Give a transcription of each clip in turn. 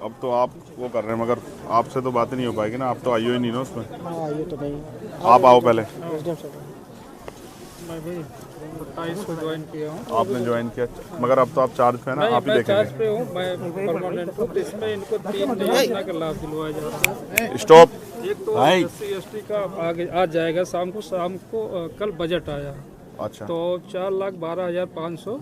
अब तो आप वो कर रहे हैं, मगर आपसे तो बात ही नहीं हो पाएगी ना, आप तो आइयो ही नहीं ना उसमें। हाँ ये तो नहीं। आप आओ पहले। एसडीएम साहब मैं भी 27 को ज्वाइन किया हूँ। आपने ज्वाइन किया, मगर अब तो आप चार्ज पे है ना, आप ही मैं चार्ज देखेंगे। पे हूँ, मैं परमानेंट हूँ। इसमें इनको 3 योजना का लाभ दिलवाया जाता है। स्टॉप। एक तो SC/ST का आगे आज जाएगा शाम को कल बजट आया अच्छा, तो 4,12,500।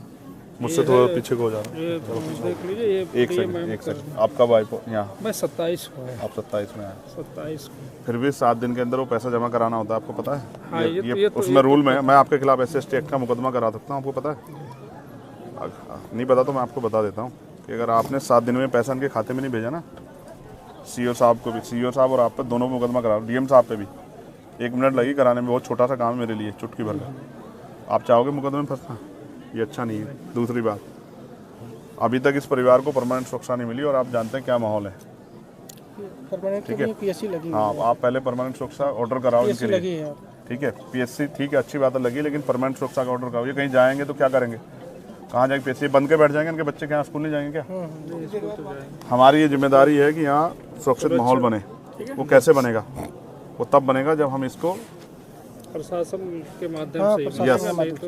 मुझसे थोड़ा पीछे को हो जा रहा है। ये देख लीजिए, ये एक सेकंड। आप कब आए यहाँ? मैं 27 को है, आप 27 में आए। 27 को। फिर भी 7 दिन के अंदर वो पैसा जमा कराना होता है, आपको पता है? हाँ, ये उसमें रूल में है। मैं आपके खिलाफ SC/ST एक्ट का मुकदमा करा सकता हूँ, आपको पता है? नहीं पता तो मैं आपको बता देता हूँ कि अगर आपने 7 दिन में पैसा इनके खाते में नहीं भेजा ना, CO साहब को भी, CO साहब और आप पे दोनों मुकदमा करा, DM साहब पे भी 1 मिनट लगी कराने में। बहुत छोटा सा काम है मेरे लिए, चुटकी भर का। आप चाहोगे मुकदमे में फंसना? ये अच्छा नहीं है। दूसरी बात, अभी तक इस परिवार को परमानेंट सुरक्षा नहीं मिली और आप जानते हैं क्या माहौल है। परमानेंट ठीक है। PSC लगी हाँ, आप पहले परमानेंट सुरक्षा ऑर्डर कराओ इनके PSC लगी लिए। है यार। ठीक है, PSC ठीक है, अच्छी बात है लगी, लेकिन परमानेंट सुरक्षा का ऑर्डर कराओ। ये कहीं जाएंगे तो क्या करेंगे? कहाँ जाएंगे? PSC बंद के बैठ जाएंगे? इनके बच्चे क्या स्कूल नहीं जाएंगे क्या? हमारी ये जिम्मेदारी है कि यहाँ सुरक्षित माहौल बने। वो कैसे बनेगा? वो तब बनेगा जब हम इसको, प्रशासन के माध्यम से ही। यस,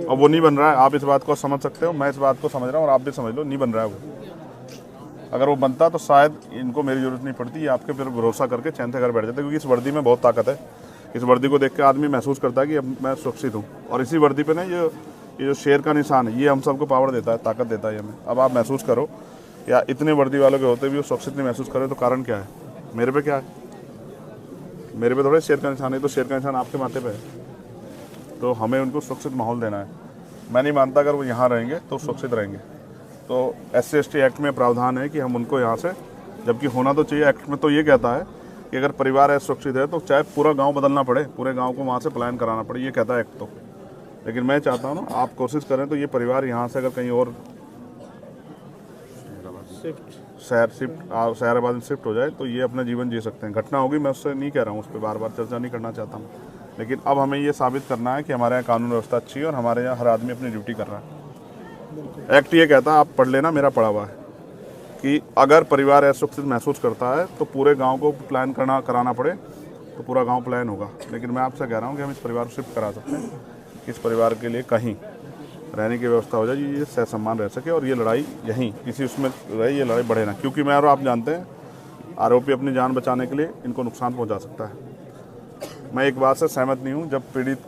और वो नहीं बन रहा है। आप इस बात को समझ सकते हो, मैं इस बात को समझ रहा हूँ और आप भी समझ लो, नहीं बन रहा है वो। अगर वो बनता तो शायद इनको मेरी जरूरत नहीं पड़ती, ये आपके फिर भरोसा करके चैन से घर बैठ जाते, क्योंकि इस वर्दी में बहुत ताकत है। इस वर्दी को देख के आदमी महसूस करता है कि अब मैं सुरक्षित हूँ। और इसी वर्दी पे ना ये जो शेर का निशान है, ये हम सबको पावर देता है, ताकत देता है हमें। अब आप महसूस करो, या इतने वर्दी वालों के होते भी वो सुरक्षित नहीं महसूस करे, तो कारण क्या है? मेरे पे क्या है? मेरे पे थोड़ा शेर का निशान है, तो शेर का निशान आपके माथे पे है। तो हमें उनको सुरक्षित माहौल देना है। मैं नहीं मानता अगर वो यहाँ रहेंगे तो सुरक्षित रहेंगे। तो SC/ST एक्ट में प्रावधान है कि हम उनको यहाँ से, जबकि होना तो चाहिए, एक्ट में तो ये कहता है कि अगर परिवार सुरक्षित है तो चाहे पूरा गांव बदलना पड़े, पूरे गांव को वहाँ से पलायन कराना पड़े, ये कहता है एक्ट तो। लेकिन मैं चाहता हूँ ना, आप कोशिश करें तो ये परिवार यहाँ से अगर कहीं और शहराबाद में शिफ्ट हो जाए तो ये अपना जीवन जी सकते हैं। घटना होगी, मैं उससे नहीं कह रहा हूँ, उस पर बार बार चर्चा नहीं करना चाहता हूँ, लेकिन अब हमें ये साबित करना है कि हमारे यहाँ कानून व्यवस्था अच्छी है और हमारे यहाँ हर आदमी अपनी ड्यूटी कर रहा है। एक्ट ये कहता है, आप पढ़ लेना, मेरा पढ़ा हुआ है, कि अगर परिवार असुरक्षित महसूस करता है तो पूरे गांव को प्लान कराना पड़े तो पूरा गांव प्लान होगा। लेकिन मैं आपसे कह रहा हूं कि हम इस परिवार को शिफ्ट करा सकते हैं कि इस परिवार के लिए कहीं रहने की व्यवस्था हो जाए, ये सहसम्मान रह सके और ये लड़ाई यहीं किसी उसमें रहे, ये लड़ाई बढ़े ना। क्योंकि मैं और आप जानते हैं, आरोपी अपनी जान बचाने के लिए इनको नुकसान पहुँचा सकता है। मैं एक बात से सहमत नहीं हूँ, जब पीड़ित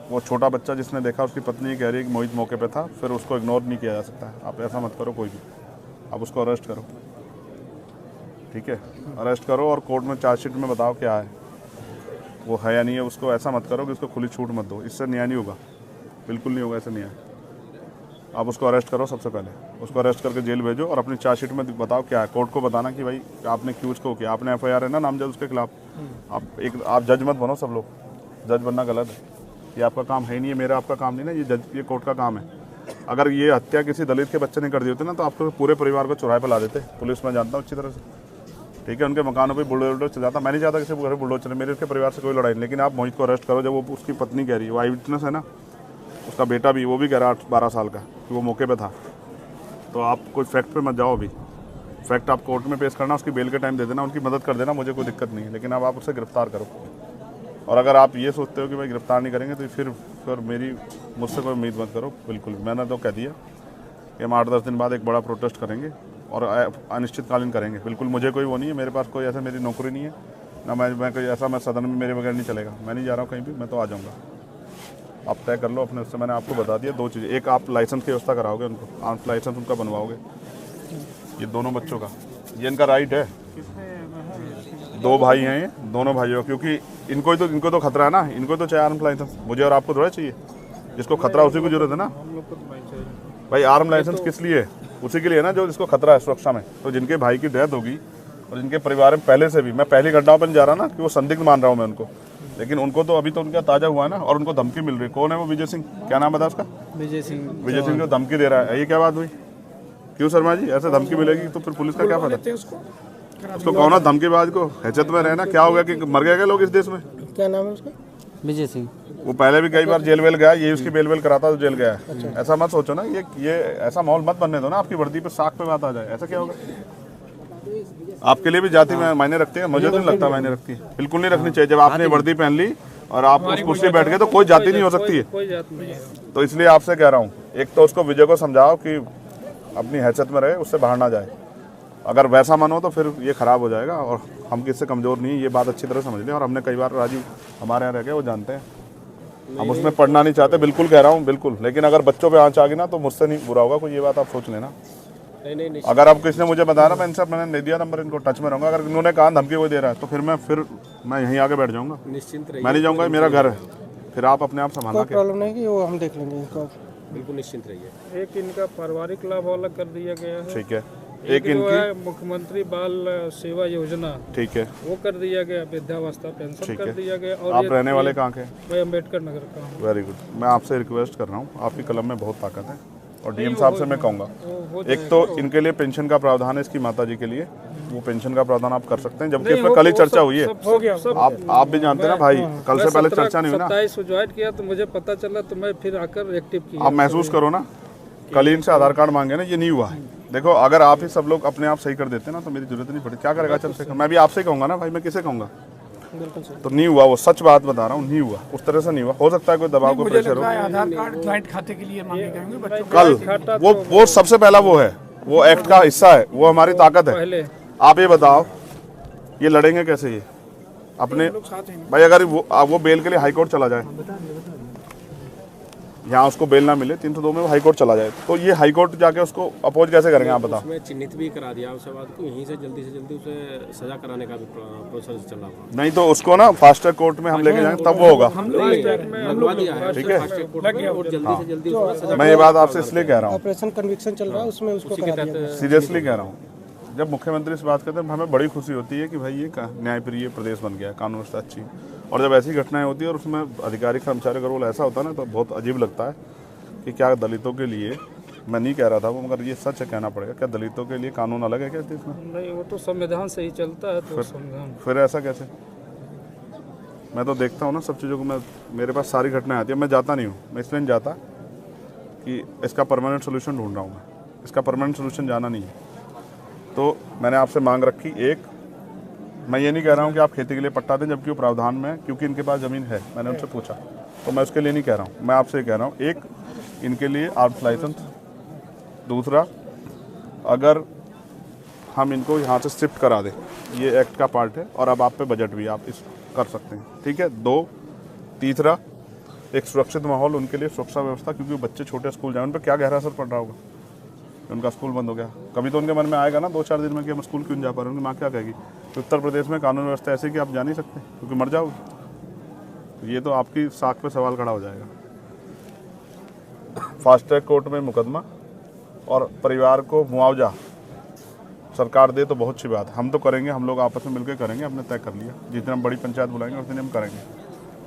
वो छोटा बच्चा जिसने देखा, उसकी पत्नी कह रही है कि मोहित मौके पे था, फिर उसको इग्नोर नहीं किया जा सकता है। आप ऐसा मत करो कोई भी, आप उसको अरेस्ट करो। ठीक है, अरेस्ट करो और कोर्ट में चार्जशीट में बताओ क्या है, वो है या नहीं है। उसको ऐसा मत करो कि उसको खुली छूट मत दो, इससे न्याय नहीं होगा, बिल्कुल नहीं होगा ऐसे न्याय। आप उसको अरेस्ट करो, सबसे पहले उसको अरेस्ट करके जेल भेजो और अपनी चार्जशीट में बताओ क्या है। कोर्ट को बताना कि भाई आपने क्यों उसको किया, आपने FIR है ना नामजद उसके खिलाफ। आप जज मत बनो, सब लोग जज बनना गलत है, ये आपका काम है ही नहीं है, मेरा आपका काम नहीं ना, ये कोर्ट का काम है। अगर ये हत्या किसी दलित के बच्चे ने कर दी होती ना, तो आप तो पूरे परिवार को चौराहे पर ला देते। पुलिस में जानता हूँ अच्छी तरह से, ठीक है, उनके मकानों पे बुलडोजर चल जाता। मैं नहीं चाहता किसी घर बुलडोजर चले, मेरे उसके परिवार से कोई लड़ाई नहीं। लेकिन आप मोहित को अरेस्ट करो, जब वो उसकी पत्नी कह रही है, वो आई विटनेस है ना, उसका बेटा भी, वो भी कह रहा 12 साल का कि वो मौके पे था। तो आप कोई फैक्ट पे मत जाओ, अभी फैक्ट आप कोर्ट में पेश करना, उसकी बेल के टाइम दे देना, उनकी मदद कर देना, मुझे कोई दिक्कत नहीं है। लेकिन अब आप उसे गिरफ्तार करो। और अगर आप ये सोचते हो कि भाई गिरफ्तार नहीं करेंगे तो फिर मुझसे कोई उम्मीद मत करो, बिल्कुल। मैंने तो कह दिया कि हम 8-10 दिन बाद एक बड़ा प्रोटेस्ट करेंगे और अनिश्चितकालीन करेंगे। बिल्कुल मुझे कोई वो नहीं है, मेरे पास कोई ऐसा मेरी नौकरी नहीं है ना, मैं कोई ऐसा, मैं सदन में मेरे बगैर नहीं चलेगा। मैं नहीं जा रहा हूँ कहीं भी, मैं तो आ जाऊँगा। आप तय कर लो अपने, उससे मैंने आपको बता दिया 2 चीज़ें। एक, आप लाइसेंस की व्यवस्था कराओगे उनको, आर्म्स लाइसेंस उनका बनवाओगे, ये दोनों बच्चों का, ये इनका राइट है। 2 भाई हैं ये, दोनों भाइयों, क्योंकि इनको तो खतरा है ना, इनको तो चाहिए आर्म्स लाइसेंस। मुझे और आपको थोड़ा चाहिए, जिसको खतरा उसी को जरूरत है ना। हम लोग को तो नहीं चाहिए भाई आर्म लाइसेंस किस लिए? उसी के लिए ना जो जिसको खतरा है सुरक्षा में। तो जिनके भाई की डेथ होगी और जिनके परिवार में पहले से भी, मैं पहली घटनाओं पर नहीं जा रहा ना कि वो संदिग्ध मान रहा हूँ मैं उनको, लेकिन उनको तो अभी तो उनका ताज़ा हुआ है ना, और उनको धमकी मिल रही है। कौन है वो? विजय सिंह, क्या नाम बता उसका? विजय सिंह जो धमकी दे रहा है, ये क्या बात हुई? क्यों शर्मा जी, ऐसे धमकी मिलेगी तो फिर पुलिस का क्या फायदा? उसको कहो ना धमकीबाज को, हैसियत में रहना। क्या हो गया कि मर गए क्या लोग इस देश में? क्या नाम है उसका? विजय सिंह। वो पहले भी कई बार जेल वेल गया, ये उसकी बेल वेल कराता तो जेल गया है। ऐसा मत सोचो ना, ये ऐसा माहौल मत बनने दो ना, आपकी वर्दी पे साख पे बात आ जाए, ऐसा क्या होगा? आपके लिए भी जाति में मायने रखती है? मुझे तो नहीं लगता मायने रखती है, बिल्कुल नहीं रखनी चाहिए। जब आपने वर्दी पहन ली और आप उस कुर्सी बैठ गए तो कोई जाति नहीं हो सकती है। कोई जात नहीं है। तो इसलिए आपसे कह रहा हूँ, एक तो उसको विजय को समझाओ कि अपनी हैसियत में रहे, उससे बाहर ना जाए। अगर वैसा मन हो तो फिर ये खराब हो जाएगा, और हम किससे कमज़ोर नहीं है, ये बात अच्छी तरह समझ लें। और हमने कई बार, राजीव हमारे यहाँ रह गए, वो जानते हैं, हम उसमें पढ़ना नहीं चाहते, बिल्कुल कह रहा हूँ, बिल्कुल। लेकिन अगर बच्चों पे आँच आ गई ना तो मुझसे नहीं बुरा होगा कोई, ये बात आप सोच लेना। नहीं। अगर आप किसी ने मुझे बताया ना, मैं इनसे मैंने नहीं दिया नंबर, इनको टच में रहूँगा। अगर इन्होंने कहा धमकी कोई दे रहा है तो फिर मैं यहीं आके बैठ जाऊँगा, निश्चिंत मैं नहीं जाऊँगा, मेरा घर है। फिर आप अपने आप संभालना। कोई प्रॉब्लम नहीं कि वो हम देख लेंगे इनको। बिल्कुल निश्चिंत रहिए। एक इनका पारिवारिक लाभ अलग कर दिया गया है। ठीक है। एक जो है मुख्यमंत्री बाल सेवा योजना, ठीक है, वो कर दिया गया। वृद्धावस्था पेंशन कर दिया गया। और आप रहने वाले कहाँ के? मैं अम्बेडकर नगर का हूँ। Very good. मैं आपसे रिक्वेस्ट कर रहा हूँ, आपकी कलम में बहुत ताकत है, और डीएम साहब से मैं कहूँगा, एक तो इनके लिए पेंशन का प्रावधान है, इसकी माता जी के लिए, वो पेंशन का प्रावधान आप कर सकते हैं, जबकि इसमें कल ही चर्चा हुई है। हो गया। आप भी जानते हैं ना भाई, कल से पहले चर्चा नहीं हुई ना। 27 को ज्वाइन किया तो मुझे पता चला, तो मैं फिर आकर एक्टिव किया। आप महसूस करो ना, कल ही इनसे आधार कार्ड मांगे ना, ये नहीं हुआ है। देखो, अगर आप ही सब लोग अपने आप सही कर देते ना तो मेरी जरूरत नहीं पड़ती। क्या करेगा चंद्रशेखर? मैं भी आपसे कहूँगा ना भाई, मैं किसे कहूँगा? तो नहीं हुआ, वो सच बात बता रहा हूँ, नहीं हुआ, उस तरह से नहीं हुआ। हो सकता है कोई दबाव को प्रेशर हो। आधार कार्ड ज्वाइंट खाते के लिए मांगे जाएंगे बच्चों कल वो सबसे पहला वो है, वो एक्ट का हिस्सा है, वो हमारी ताकत है। पहले आप ये बताओ, ये लड़ेंगे कैसे ये अपने भाई? अगर वो बेल के लिए हाई कोर्ट चला जाए, यहाँ उसको बेल ना मिले 302 में, वो हाई कोर्ट चला जाए, तो ये हाई कोर्ट जाके उसको अपोज कैसे करेंगे आप बताओ? उसमें चिन्हित भी करा दिया उसके बाद को, यहीं से जल्दी उसे सजा कराने का भी प्रोसेस चल रहा है। नहीं तो उसको ना फास्ट ट्रैक कोर्ट में हम लेके जाएंगे, तब वो होगा। लगवा दिया है, ठीक है, और जल्दी से जल्दी उसमें सजा। मैं ये बात आपसे इसलिए कह रहा हूँ, ऑपरेशन कन्विक्शन चल रहा है, उसमें उसको करा दिया गया। सीरियसली कह रहा हूँ। जब मुख्यमंत्री से बात करते हैं हमें बड़ी खुशी होती है कि भाई ये न्यायप्रिय प्रदेश बन गया, कानून व्यवस्था अच्छी। और जब ऐसी घटनाएं होती है और उसमें अधिकारी कर्मचारी का रोल ऐसा होता है ना, तो बहुत अजीब लगता है कि क्या दलितों के लिए, मैं नहीं कह रहा था वो, मगर ये सच है, कहना पड़ेगा, क्या दलितों के लिए कानून अलग है क्या देश में? नहीं, वो तो संविधान से ही चलता है। तो संविधान फिर ऐसा कैसे? मैं तो देखता हूँ ना सब चीज़ों को, मेरे पास सारी घटनाएं आती है, मैं जाता नहीं हूँ। मैं इसलिए नहीं जाता कि इसका परमानेंट सोल्यूशन ढूंढ रहा हूँ मैं, इसका परमानेंट सोल्यूशन जाना नहीं है। तो मैंने आपसे मांग रखी, एक, मैं ये नहीं कह रहा हूँ कि आप खेती के लिए पट्टा दें, जबकि वो प्रावधान में, क्योंकि इनके पास ज़मीन है, मैंने उनसे पूछा, तो मैं उसके लिए नहीं कह रहा हूँ। मैं आपसे ये कह रहा हूँ, एक, इनके लिए आर्म्स लाइसेंस। दूसरा, अगर हम इनको यहाँ से शिफ्ट करा दें, ये एक्ट का पार्ट है, और अब आप पे बजट भी आप इस कर सकते हैं, ठीक है। दो, तीसरा, एक सुरक्षित माहौल उनके लिए, सुरक्षा व्यवस्था, क्योंकि बच्चे छोटे स्कूल जाए, उन पर क्या गहरा असर पड़ रहा होगा, उनका स्कूल बंद हो गया। कभी तो उनके मन में आएगा ना 2-4 दिन में कि हम स्कूल क्यों नहीं जा पा रहे, उनकी माँ क्या कहेगी? उत्तर प्रदेश में कानून व्यवस्था ऐसी कि आप जा नहीं सकते क्योंकि मर जाओगे। ये तो आपकी साख पे सवाल खड़ा हो जाएगा। फास्ट ट्रैक कोर्ट में मुकदमा और परिवार को मुआवजा सरकार दे तो बहुत अच्छी बात है, हम तो करेंगे, हम लोग आपस में मिलकर करेंगे, हमने तय कर लिया। जितने हम बड़ी पंचायत बुलाएंगे उतने हम करेंगे,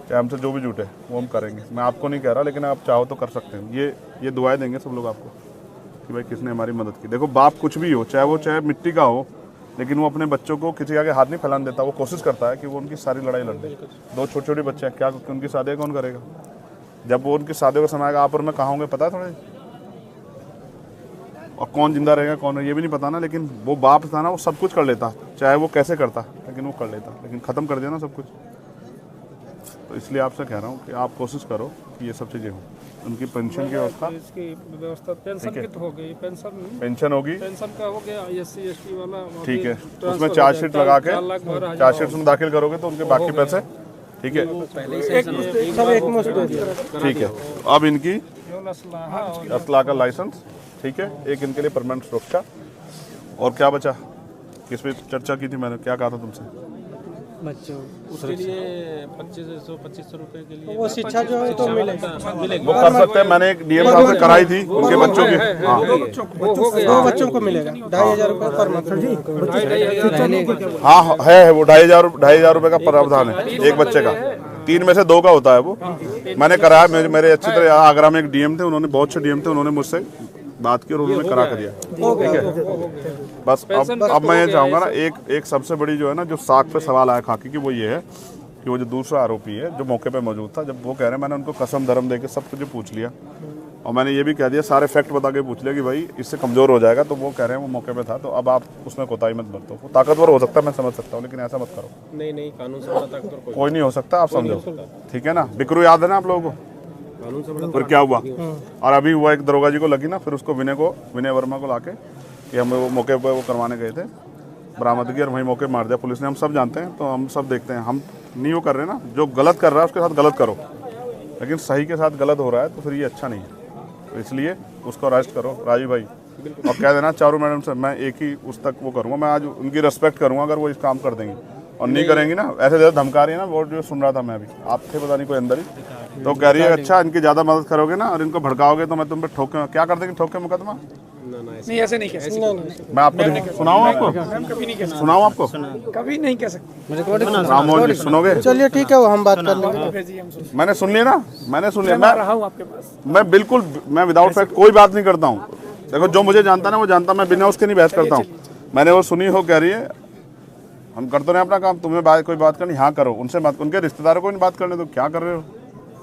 चाहे हमसे जो भी जुटे वो हम करेंगे। मैं आपको नहीं कह रहा, लेकिन आप चाहो तो कर सकते हैं। ये दुआएं देंगे सब लोग आपको कि भाई किसने हमारी मदद की। देखो, बाप कुछ भी हो, चाहे मिट्टी का हो, लेकिन वो अपने बच्चों को किसी आगे हाथ नहीं फैलाने देता। वो कोशिश करता है कि वो उनकी सारी लड़ाई लड़ दे। 2 छोटे-छोटे बच्चे हैं, क्या उनकी शादी कौन करेगा? जब वो उनकी शादी को समय आएगा, आप और मैं कहाँ होंगे पता है थोड़ा, और कौन जिंदा रहेगा कौन ये भी नहीं पता ना। लेकिन वो बाप था ना, वो सब कुछ कर लेता, चाहे वो कैसे करता, लेकिन वो कर लेता, लेकिन ख़त्म कर दिया ना सब कुछ। तो इसलिए आपसे कह रहा हूँ कि आप कोशिश करो कि ये सब चीज़ें हों। उनकी पेंशन की व्यवस्था, इसकी व्यवस्था, पेंशन की तो हो गई, पेंशन होगी, पेंशन का हो गया, SC ST वाला, ठीक है। उसमें चार्जशीट लगा के, चार्जशीट में दाखिल करोगे तो उनके बाकी पैसे, ठीक है, सब एक मुश्त दे दिया। ठीक है। अब इनकी असला का लाइसेंस, ठीक है, एक इनके लिए परमानेंट सुरक्षा। और क्या बचा, किस पे चर्चा की थी मैंने, क्या कहा था तुमसे? बच्चों उसके लिए 2500 रुपए के लिए वो शिक्षा जो है तो मिलेगा, वो कर सकते हैं। मैंने एक डीएम साहब से कराई थी उनके बच्चों की, हाँ, 2 बच्चों को मिलेगा 2500 रुपये पर मंथ। हाँ है वो 2500 रुपये का प्रावधान है एक बच्चे का, 3 में से 2 का होता है वो। मैंने कराया, मेरे अच्छी तरह आगरा में एक डीएम थे, उन्होंने बहुत अच्छे डीएम थे, उन्होंने मुझसे बात की और उन्होंने करा कर दिया, ठीक है। बस अब मैं ये चाहूँगा ना, एक सबसे बड़ी जो है ना, जो साख पे सवाल आया खाकी की, वो ये है कि वो जो दूसरा आरोपी है जो मौके पे मौजूद था, जब वो कह रहे हैं, मैंने उनको कसम धर्म दे के सब कुछ पूछ लिया, और मैंने ये भी कह दिया, सारे फैक्ट बता के पूछ लिया कि भाई इससे कमज़ोर हो जाएगा, तो वो कह रहे हैं वो मौके पे था, तो अब आप उसमें कोताही मत बरतो। वो ताकतवर हो सकता है, मैं समझ सकता हूँ, लेकिन ऐसा मत करो। नहीं कानून से बड़ा ताकतवर कोई नहीं हो सकता, आप समझो, ठीक है ना। बिकरू याद है ना आप लोगों को, कानून से बड़ा फिर क्या हुआ, और अभी हुआ एक दरोगा जी को लगी ना, फिर उसको विनय वर्मा को लाके कि हम वो मौके पर वो करवाने गए थे, बरामदगी, और वहीं मौके मार दिया पुलिस ने। हम सब जानते हैं, तो हम सब देखते हैं, हम नहीं वो कर रहे ना, जो गलत कर रहा है उसके साथ गलत करो, लेकिन सही के साथ गलत हो रहा है तो फिर ये अच्छा नहीं है। तो इसलिए उसको अरेस्ट करो राजीव भाई, और कह देना चारू मैडम से मैं एक ही उस तक वो करूँगा, मैं आज उनकी रेस्पेक्ट करूँगा अगर वो इस काम कर देंगे, और नहीं करेंगी ना, ऐसे ज़्यादा धमका रही है ना। वो जो सुन रहा था मैं अभी, आप थे पता नहीं कोई अंदर ही, तो कह रही है अच्छा इनकी ज़्यादा मदद करोगे ना और इनको भड़काओगे तो मैं तुम पे ठोके, क्या कर देंगे, ठोके मुकदमा। नहीं ऐसे नहीं कह सकते, मैं आपको सुनाऊँ, आपको कभी नहीं कह सकते, सुनाऊँ आपको, कभी नहीं कह सकते। राममोहन जी सुनोगे? चलिए ठीक है, वो हम बात कर लेंगे। भेजिए, हम सुन मैंने सुन लिया ना, मैंने सुन लिया। मैं रहा हूँ आपके पास। मैं बिल्कुल, मैं विदाउट फैक्ट कोई बात नहीं करता हूँ। देखो जो मुझे जानता ना वो जानता, मैं बिना उसके नहीं बहस करता हूँ। मैंने वो सुनी हो, कह रही है हम करते रहे अपना काम, तुम्हें कोई बात करनी हाँ करो, उनसे बात, उनके रिश्तेदारों को नहीं बात करने, तो क्या कर रहे हो,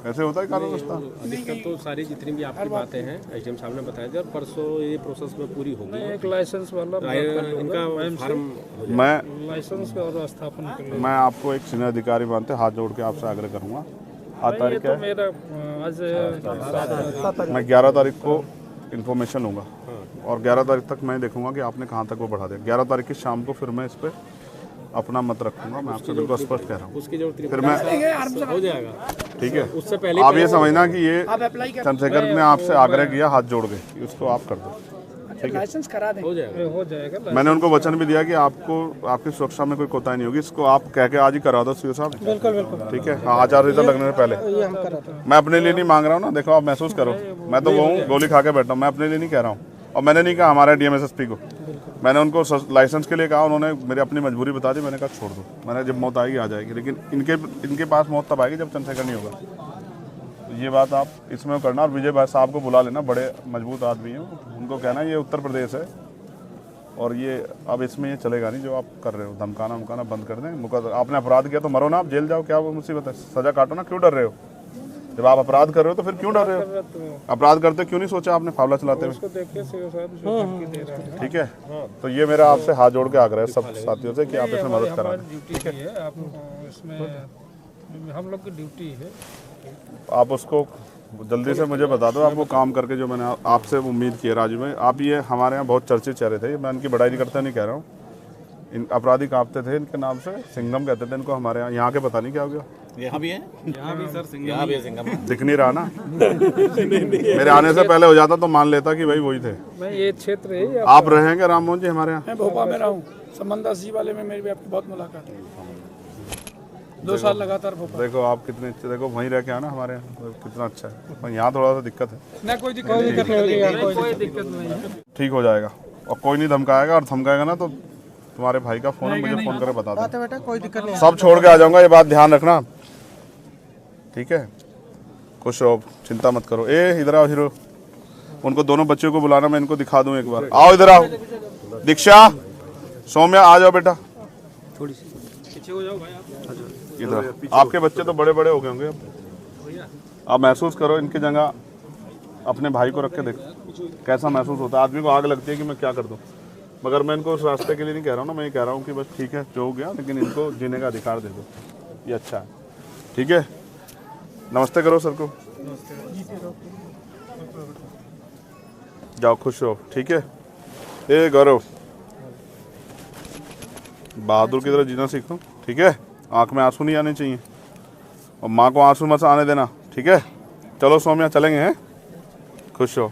ऐसे होता है कानून व्यवस्था। अधिकतर तो सारी जितनी भी आपकी बातें हैं एसडीएम साहब ने बताया था, परसों ये प्रोसेस में पूरी होगी। एक लाइसेंस वाला इनका फार्म मैं लाइसेंस का और स्थापन कर लें। मैं आपको एक सीनियर अधिकारी मानते हाथ जोड़ के आपसे आग्रह करूँगा। आज ये तारीख तो है, मेरा आज मैं 11 तारीख को इन्फॉर्मेशन लूँगा और 11 तारीख तक मैं देखूंगा कि आपने कहाँ तक वो बढ़ा दिया। 11 तारीख की शाम को फिर मैं इस पर अपना मत रखूंगा, मैं आपसे बिल्कुल स्पष्ट कह रहा हूँ। उसकी जो फिर मैं, हो जाएगा, ठीक है, उससे पहले आप ये समझना कि ये चंद्रशेखर ने आपसे आग्रह किया हाथ जोड़ के कि उसको आप कर दो, लाइसेंस करा दें, हो जाएगा। हो जाएगा। मैंने उनको वचन भी दिया कि आपको आपकी सुरक्षा में कोई कोताही नहीं होगी। इसको आप कह के आज ही करा दो सीओ साहब, बिल्कुल बिल्कुल, ठीक है। हाँ, आचार-संहिता लगने से पहले। ये हम कराते हैं। मैं अपने लिए नहीं मांग रहा हूँ ना, देखो आप महसूस करो, मैं तो वो हूँ गोली खा के बैठा हूँ, मैं अपने लिए नहीं कह रहा हूँ। और मैंने नहीं कहा हमारे डीएमएसएसपी को, मैंने उनको लाइसेंस के लिए कहा, उन्होंने मेरी अपनी मजबूरी बता दी, मैंने कहा छोड़ दो, मैंने जब मौत आएगी आ जाएगी, लेकिन इनके पास मौत तब आएगी जब चंद्रशेखर नहीं होगा। तो ये बात आप इसमें करना, और विजय भाई साहब को बुला लेना, बड़े मजबूत आदमी हैं, उनको कहना ये उत्तर प्रदेश है और ये अब इसमें ये चलेगा नहीं जो आप कर रहे हो, धमकाना उमकाना बंद कर दें। आपने अपराध किया तो मरो ना, आप जेल जाओ, क्या वो मुसीबत है, सजा काटो ना, क्यों डर रहे हो? जब आप अपराध कर रहे हो तो फिर क्यों डर रहे हो? अपराध करते क्यों नहीं सोचा आपने फावला चलाते हुए? उसको देख के सीओ साहब जो धमकी दे रहा है, ठीक है, तो ये मेरा आपसे हाथ जोड़ के आग्रह है सब साथियों से कि आप इसमें मदद करा दें। ड्यूटी की है, आप इसमें हम लोग की ड्यूटी है। आप उसको जल्दी से मुझे बता दो, आपको काम करके जो मैंने आपसे उम्मीद की है राजू भाई। आप ये हमारे यहाँ बहुत चर्चित चेहरे थे, मैं इनकी बड़ाई नहीं करता, नहीं कह रहा हूँ। इन अपराधी कांपते थे इनके नाम से, सिंघम कहते थे इनको हमारे यहाँ के, पता नहीं क्या हो गया। यहाँ भी है, यहाँ भी सर सिंघम, यहाँ भी है सिंघम। दिख नहीं रहा ना मेरे आने से पहले हो जाता तो मान लेता कि भाई वही थे। मैं ये क्षेत्र है, आप रहेंगे राममोहन जी हमारे यहाँ? मैं भोपाल में रहा हूँ, संबंधा सी वाले में मेरी भी आपकी बहुत मुलाकात है, 2 साल लगातार भोपाल। देखो आप कितने अच्छे, देखो वहीं रह के आना हमारे यहाँ, तो कितना अच्छा है। पर यहाँ थोड़ा सा दिक्कत है। ना कोई दिक्कत नहीं, कोई दिक्कत नहीं। ठीक हो जाएगा, और कोई नहीं धमकाएगा, और धमकाएगा ना तो तुम्हारे भाई का फोन है, मुझे फोन करके बता दो, बेटा कोई दिक्कत नहीं। सब छोड़ के आ जाऊंगा, ये बात ध्यान रखना, ठीक है। खुश रहो, चिंता मत करो। इधर आओ हीरो, उनको दोनों बच्चों को बुलाना, मैं इनको दिखा दूं एक बार। आओ इधर आओ, दीक्षा सौम्या आ जाओ बेटा, थोड़ी सी पीछे हो जाओ भाई आप। इधर आपके बच्चे तो बड़े बड़े हो गए होंगे अब। आप महसूस करो इनकी जगह अपने भाई को रख के देखो कैसा महसूस होता है। आदमी को आग लगती है कि मैं क्या कर दूं, मगर मैं इनको उस रास्ते के लिए नहीं कह रहा हूँ ना, मैं ये कह रहा हूँ कि बस ठीक है जो हो गया, लेकिन इनको जीने का अधिकार दे दो, ये अच्छा है, ठीक है। नमस्ते करो सर को, जाओ खुश रहो, ठीक है। ए गौरव, बहादुर की तरह जीना सीखो, ठीक है। आंख में आंसू नहीं आने चाहिए, और माँ को आंसू मत आने देना, ठीक है। चलो सौम्या चलेंगे हैं, खुश हो।